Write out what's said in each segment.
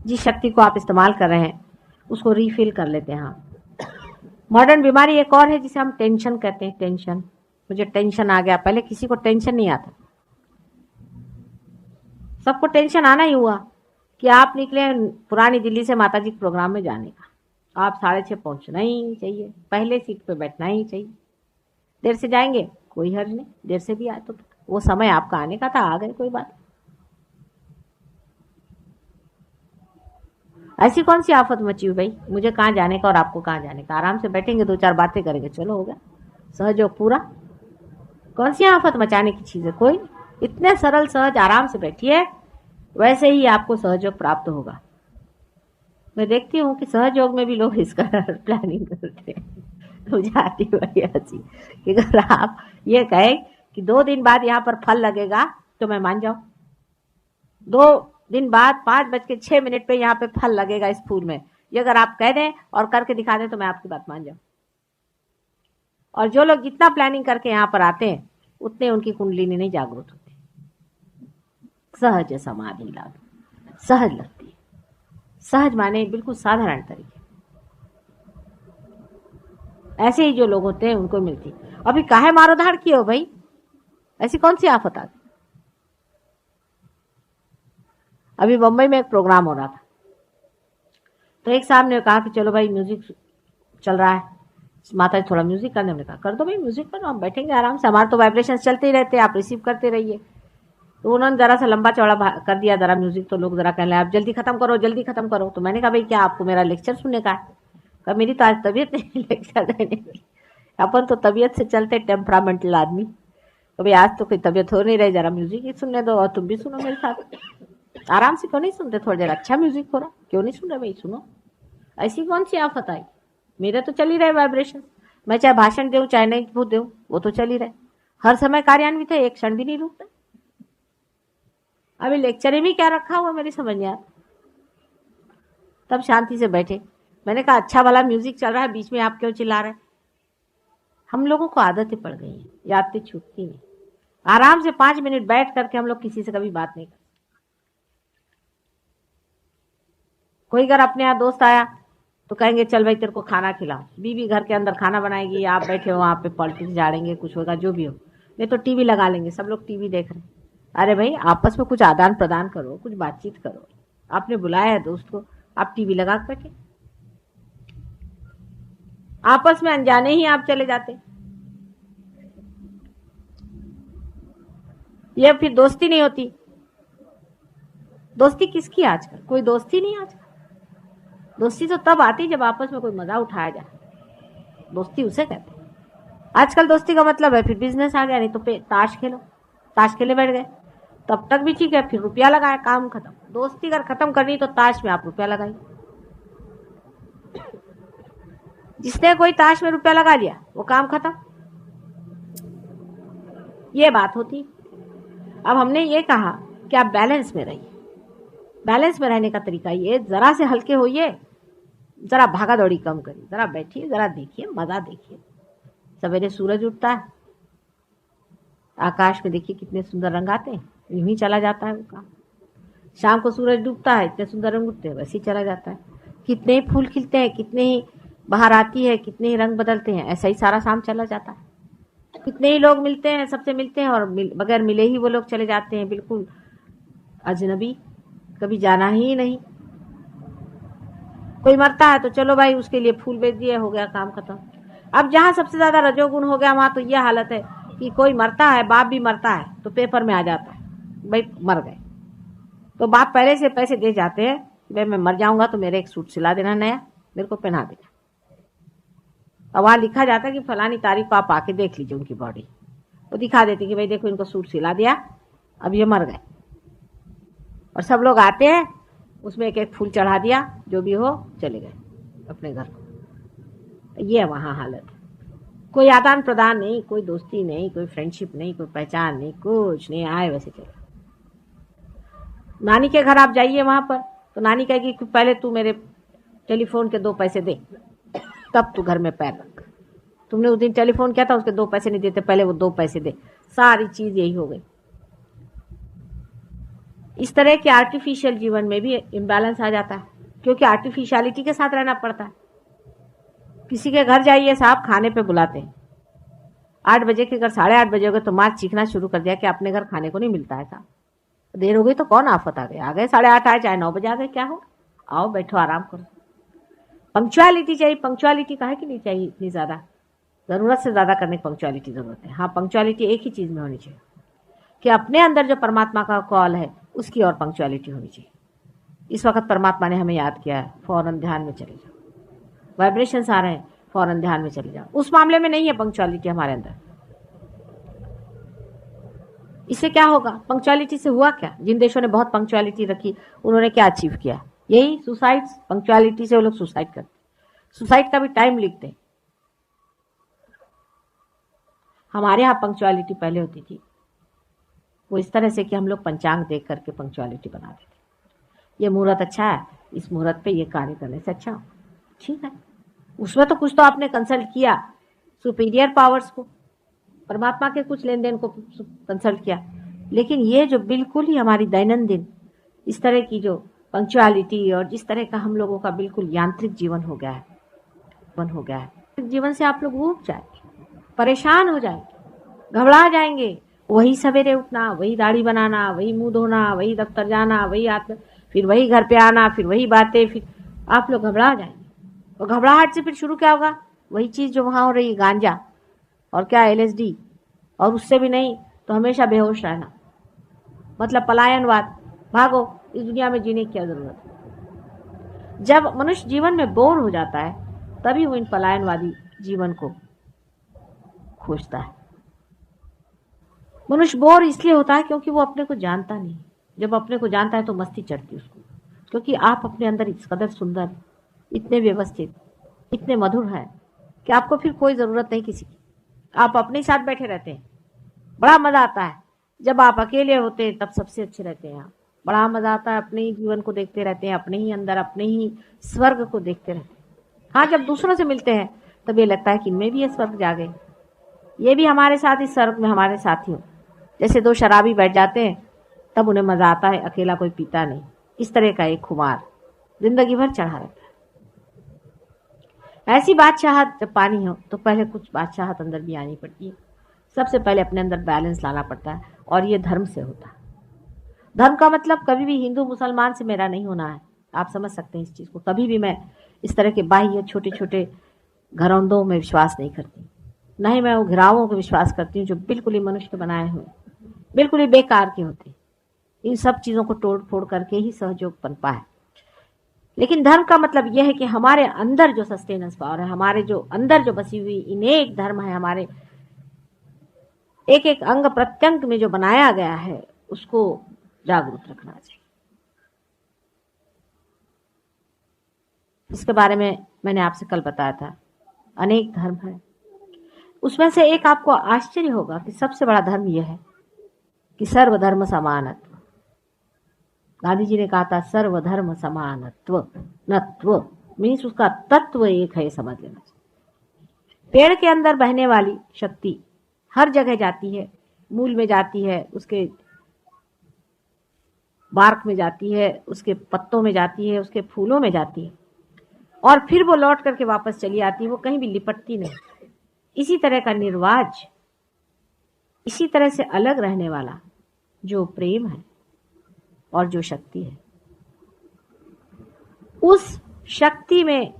जिस शक्ति को आप इस्तेमाल कर रहे हैं उसको रीफिल कर लेते हैं। हाँ, मॉडर्न बीमारी एक और है जिसे हम टेंशन कहते हैं। टेंशन, मुझे टेंशन आ गया। पहले किसी को टेंशन नहीं आता, सबको टेंशन आना ही हुआ कि आप निकले पुरानी दिल्ली से माता जी के प्रोग्राम में जाने का, आप 6:30 पहुंचना ही चाहिए, पहले सीट पे बैठना ही चाहिए। देर से जाएंगे कोई हर्ज नहीं, देर से भी आए तो वो समय आपका आने का था, आ गए, कोई बात। ऐसी कौन सी आफत मची हुई भाई, मुझे कहाँ जाने का और आपको कहाँ जाने का। आराम से बैठेंगे, 2-4 बातें करेंगे, चलो हो गया सहयोग पूरा। कौन सी आफत मचाने की चीज है कोई। इतने सरल सहज आराम से बैठिए, वैसे ही आपको सहयोग प्राप्त होगा। मैं देखती हूँ कि सहयोग में भी लोग इसका प्लानिंग करते हैं। मुझे आती बड़ी हंसी कि अगर आप ये कहें कि 2 दिन बाद यहाँ पर फल लगेगा तो मैं मान जाऊं। 2 दिन बाद 5:06 पे यहाँ पे फल लगेगा इस फूल में, ये अगर आप कह दें और करके दिखा दें तो मैं आपकी बात मान जाऊं। और जो लोग जितना प्लानिंग करके यहाँ पर आते हैं उतने उनकी कुंडलिनी नहीं जागृत होती। सहज समाधि लागू, सहज लगती है। सहज माने बिल्कुल साधारण तरीके, ऐसे ही जो लोग होते हैं उनको मिलती। अभी काहे मारो धाड़ किए हो भाई, ऐसी कौन सी आफत आ गई। अभी बम्बई में एक प्रोग्राम हो रहा था, तो एक साहब ने कहा कि चलो भाई म्यूजिक चल रहा है, माता जी थोड़ा म्यूजिक करने। हमने कहा कर दो भाई म्यूजिक पर, हम बैठेंगे आराम से, हमारे तो वाइब्रेशन चलते ही रहते हैं, आप रिसीव करते रहिए। तो उन्होंने जरा सा लंबा चौड़ा कर दिया जरा म्यूजिक, तो लोग जरा कहने लगे आप जल्दी खत्म करो, जल्दी खत्म करो। तो मैंने कहा भाई क्या आपको मेरा लेक्चर सुनने का है। कहा मेरी तो आज तबीयत नहीं लेक्चर देने की, अपन तो तबीयत से चलते टेम्परामेंटल आदमी। तो भाई आज तो कोई तबीयत हो नहीं रही, जरा म्यूजिक ही सुनने दो और तुम भी सुनो मेरे साथ। आराम से क्यों नहीं सुनते, थोड़ी देर अच्छा म्यूजिक हो रहा, क्यों नहीं सुन रहे भाई, सुनो। ऐसी कौन सी आफत आई, मेरे तो चल ही रहे वाइब्रेशन। मैं चाहे भाषण दूं चाहे नहीं दूं, वो तो चल ही रहे, हर समय कार्यान्वित है, एक क्षण भी नहीं रुकता। अभी लेक्चर में क्या रखा हुआ मेरी समझ नहीं आता। तब शांति से बैठे, मैंने कहा अच्छा वाला म्यूजिक चल रहा है, बीच में आप क्यों चिल्ला रहे। हम लोगों को आदतें पड़ गई हैं, ये आदतें छूटती नहीं। आराम से 5 मिनट बैठ करके हम लोग किसी से कभी बात नहीं करते। कोई अगर अपने यहाँ दोस्त आया तो कहेंगे चल भाई तेरे को खाना खिलाओ, बीवी घर के अंदर खाना बनाएगी, आप बैठे हो वहां पे पॉलिटिक्स झाड़ेंगे, कुछ होगा जो भी हो, नहीं तो टीवी लगा लेंगे, सब लोग टीवी देख रहे हैं। अरे भाई आपस में कुछ आदान प्रदान करो, कुछ बातचीत करो। आपने बुलाया है दोस्त को, आप टीवी लगा के बैठे, आपस में अनजाने ही आप चले जाते। ये फिर दोस्ती नहीं होती। दोस्ती किसकी आजकल, कोई दोस्ती नहीं आजकल। दोस्ती तो तब आती जब आपस में कोई मजा उठाया जाए, दोस्ती उसे कहते हैं। आजकल दोस्ती का मतलब है फिर बिजनेस आ गया, नहीं तो ताश खेलो, ताश खेले बैठ गए, तब तक भी ठीक है, फिर रुपया लगाया, काम खत्म। दोस्ती अगर खत्म करनी तो ताश में आप रुपया लगाइए। जिसने कोई ताश में रुपया लगा दिया वो काम खत्म, ये बात होती। अब हमने ये कहा कि आप बैलेंस में रहिए। बैलेंस में रहने का तरीका ये, जरा से हल्के होइए, जरा भागा दौड़ी कम करिए, जरा बैठिए, जरा देखिए, मजा देखिए। सवेरे सूरज उठता है, आकाश में देखिए कितने सुंदर रंग आते हैं, यूं ही चला जाता है वो काम। शाम को सूरज डूबता है, इतने सुंदर रंग उठते हैं, वैसे ही चला जाता है। कितने ही फूल खिलते हैं, कितने ही बाहर आती है, कितने ही रंग बदलते हैं, ऐसा ही सारा शाम चला जाता है। कितने ही लोग मिलते हैं, सबसे मिलते हैं और बगैर मिले ही वो लोग चले जाते हैं, बिल्कुल अजनबी, कभी जाना ही नहीं। कोई मरता है तो चलो भाई उसके लिए फूल बेच दिए, हो गया काम खत्म। अब जहां सबसे ज्यादा रजोगुण हो गया वहां तो यह हालत है कि कोई मरता है, बाप भी मरता है तो पेपर में आ जाता है भाई मर गए, तो बाप पहले से पैसे दे जाते हैं, भाई मैं मर जाऊंगा तो मेरे एक सूट सिला देना नया, मेरे को पहना देना। और वहां लिखा जाता है कि फलानी तारीख को आप आके देख लीजिए उनकी बॉडी, वो दिखा देती कि भाई देखो इनको सूट सिला दिया, अब ये मर गए। और सब लोग आते हैं, उसमें एक एक फूल चढ़ा दिया, जो भी हो चले गए अपने घर को। ये वहां हालत है, कोई आदान प्रदान नहीं, कोई दोस्ती नहीं, कोई फ्रेंडशिप नहीं, कोई पहचान नहीं, कुछ नहीं, आए वैसे चले। नानी के घर आप जाइए, वहां पर तो नानी कहेगी कि पहले तू मेरे टेलीफोन के 2 पैसे दे, तब तू घर में पैर रख। तुमने उस दिन टेलीफोन किया था, उसके 2 पैसे नहीं देते, पहले वो 2 पैसे दे। सारी चीज यही हो गई। इस तरह के आर्टिफिशियल जीवन में भी इम्बैलेंस आ जाता है, क्योंकि आर्टिफिशियलिटी के साथ रहना पड़ता है। किसी के घर जाइए, साहब खाने पे बुलाते हैं 8 बजे के, अगर 8:30 बजे हो गए तो माँ चीखना शुरू कर दिया कि अपने घर खाने को नहीं मिलता है साहब। देर हो गई तो कौन आफत आ गए 8:30 आए चाहे 9 बजे आ गए, क्या हो, आओ बैठो आराम करो। पंक्चुअलिटी चाहिए। पंक्चुअलिटी काहे की नहीं चाहिए इतनी ज्यादा, जरूरत से ज्यादा करने की पंक्चुअलिटी जरूरत है। हाँ, पंक्चुअलिटी एक ही चीज में होनी चाहिए कि अपने अंदर जो परमात्मा का कॉल है उसकी और पंक्चुअलिटी होनी चाहिए। इस वक्त परमात्मा ने हमें याद किया है, फौरन ध्यान में चले जाओ। वाइब्रेशंस आ रहे हैं, फौरन ध्यान में चले जाओ। उस मामले में नहीं है पंक्चुअलिटी हमारे अंदर। इससे क्या होगा? पंक्चुअलिटी से हुआ क्या? जिन देशों ने बहुत पंक्चुअलिटी रखी उन्होंने क्या अचीव किया? यही सुसाइड। पंक्चुअलिटी से वो लोग सुसाइड करते, सुसाइड का भी टाइम लिखते हैं। हमारे यहाँ पंक्चुअलिटी पहले होती थी वो इस तरह से कि हम लोग पंचांग देख करके पंक्चुअलिटी बनाते थे। ये मुहूर्त अच्छा है, इस मुहूर्त पे ये कार्य करने से अच्छा हो, ठीक है। उसमें तो कुछ तो आपने कंसल्ट किया सुपीरियर पावर्स को, परमात्मा के कुछ लेन देन को कंसल्ट किया। लेकिन ये जो बिल्कुल ही हमारी दैनंदिन इस तरह की जो पंक्चुअलिटी और जिस तरह का हम लोगों का बिल्कुल यांत्रिक जीवन हो गया है, जीवन से आप लोग ऊब जाएंगे, परेशान हो जाएंगे, घबरा जाएंगे। वही सवेरे उठना, वही दाढ़ी बनाना, वही मुंह धोना, वही दफ्तर जाना, वही फिर वही घर पे आना, फिर वही बातें, फिर आप लोग घबरा जाएंगे। और घबराहट से फिर शुरू क्या होगा? वही चीज जो वहां हो रही है, गांजा और क्या LSD, और उससे भी नहीं तो हमेशा बेहोश रहना, मतलब पलायनवाद। भागो, इस दुनिया में जीने की क्या जरूरत है? जब मनुष्य जीवन में बोर हो जाता है तभी वो इन पलायनवादी जीवन को खोजता है। मनुष्य बोर इसलिए होता है क्योंकि वो अपने को जानता नहीं। जब अपने को जानता है तो मस्ती चढ़ती उसको, क्योंकि आप अपने अंदर इस कदर सुंदर, इतने व्यवस्थित, इतने मधुर हैं कि आपको फिर कोई जरूरत नहीं किसी की। आप अपने साथ बैठे रहते हैं, बड़ा मजा आता है। जब आप अकेले होते हैं तब सबसे अच्छे रहते हैं आप, बड़ा मजा आता है। अपने ही जीवन को देखते रहते हैं, अपने ही अंदर, अपने ही स्वर्ग को देखते रहते हैं। हाँ, जब दूसरों से मिलते हैं तब ये लगता है कि इनमें भी ये स्वर्ग जागे, ये भी हमारे साथ इस स्वर्ग में हमारे साथी हो। जैसे 2 शराबी बैठ जाते हैं तब उन्हें मजा आता है, अकेला कोई पीता नहीं। इस तरह का एक खुमार जिंदगी भर चढ़ा रहता है। ऐसी बादशाहत जब पानी हो तो पहले कुछ बादशाहत अंदर भी आनी पड़ती है। सबसे पहले अपने अंदर बैलेंस लाना पड़ता है, और ये धर्म से होता है। धर्म का मतलब कभी भी हिंदू मुसलमान से मेरा नहीं होना है, आप समझ सकते हैं इस चीज को। कभी भी मैं इस तरह के बाह्य छोटे छोटे घरौंदों में विश्वास नहीं करती, न ही मैं वो घिरावों को विश्वास करती हूँ जो बिल्कुल ही मनुष्य के बनाए हुए, बिल्कुल ही बेकार के होते। इन सब चीजों को तोड़ फोड़ करके ही सहयोग पनपा है। लेकिन धर्म का मतलब यह है कि हमारे अंदर जो सस्टेनेंस पावर है, हमारे जो अंदर जो बसी हुई इनेक धर्म है, हमारे एक एक अंग प्रत्यंग में जो बनाया गया है, उसको जागरूक रखना चाहिए। इसके बारे में मैंने आपसे कल बताया था, अनेक धर्म है। उसमें से एक आपको आश्चर्य होगा कि सबसे बड़ा धर्म यह है कि सर्वधर्म समानत्व। गांधी जी ने कहा था सर्वधर्म समानत्व, नत्व मीन्स उसका तत्व एक है, समझ लेना चाहिए। पेड़ के अंदर बहने वाली शक्ति हर जगह जाती है, मूल में जाती है, उसके बार्क में जाती है, उसके पत्तों में जाती है, उसके फूलों में जाती है, और फिर वो लौट करके वापस चली आती है, वो कहीं भी लिपटती नहीं। इसी तरह का निर्वाज, इसी तरह से अलग रहने वाला जो प्रेम है और जो शक्ति है, उस शक्ति में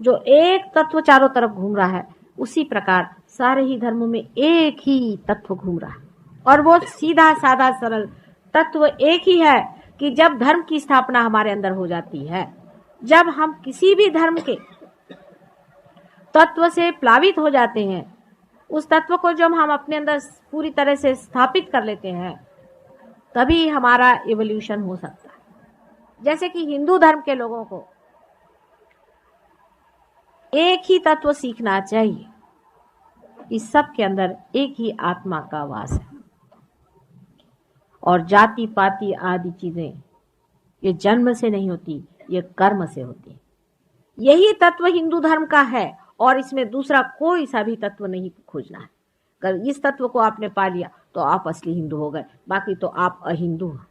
जो एक तत्व चारों तरफ घूम रहा है, उसी प्रकार सारे ही धर्मों में एक ही तत्व घूम रहा है। और वो सीधा साधा सरल तत्व एक ही है कि जब धर्म की स्थापना हमारे अंदर हो जाती है, जब हम किसी भी धर्म के तत्व से प्लावित हो जाते हैं, उस तत्व को जब हम अपने अंदर पूरी तरह से स्थापित कर लेते हैं, तभी हमारा इवोल्यूशन हो सकता है। जैसे कि हिंदू धर्म के लोगों को एक ही तत्व सीखना चाहिए, इस सब के अंदर एक ही आत्मा का वास है, और जाति पाति आदि चीजें ये जन्म से नहीं होती, ये कर्म से होती। यही तत्व हिंदू धर्म का है, और इसमें दूसरा कोई सा भी तत्व नहीं खोजना है। अगर इस तत्व को आपने पा लिया तो आप असली हिंदू हो गए, बाकी तो आप अहिंदू हैं।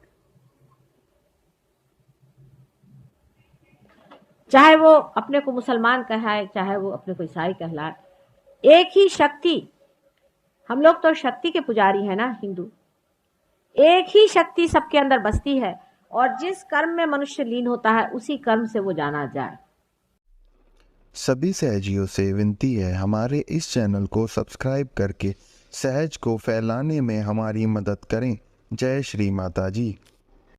चाहे वो अपने को मुसलमान कहलाए, चाहे वो अपने को ईसाई कहलाए, एक ही शक्ति, हम लोग तो शक्ति के पुजारी हैं ना हिंदू, एक ही शक्ति सबके अंदर बसती है और जिस कर्म में मनुष्य लीन होता है उसी कर्म से वो जाना जाए। सभी सहजियों से विनती है, हमारे इस चैनल को सब्सक्राइब करके सहज को फैलाने में हमारी मदद करें। जय श्री माता जी।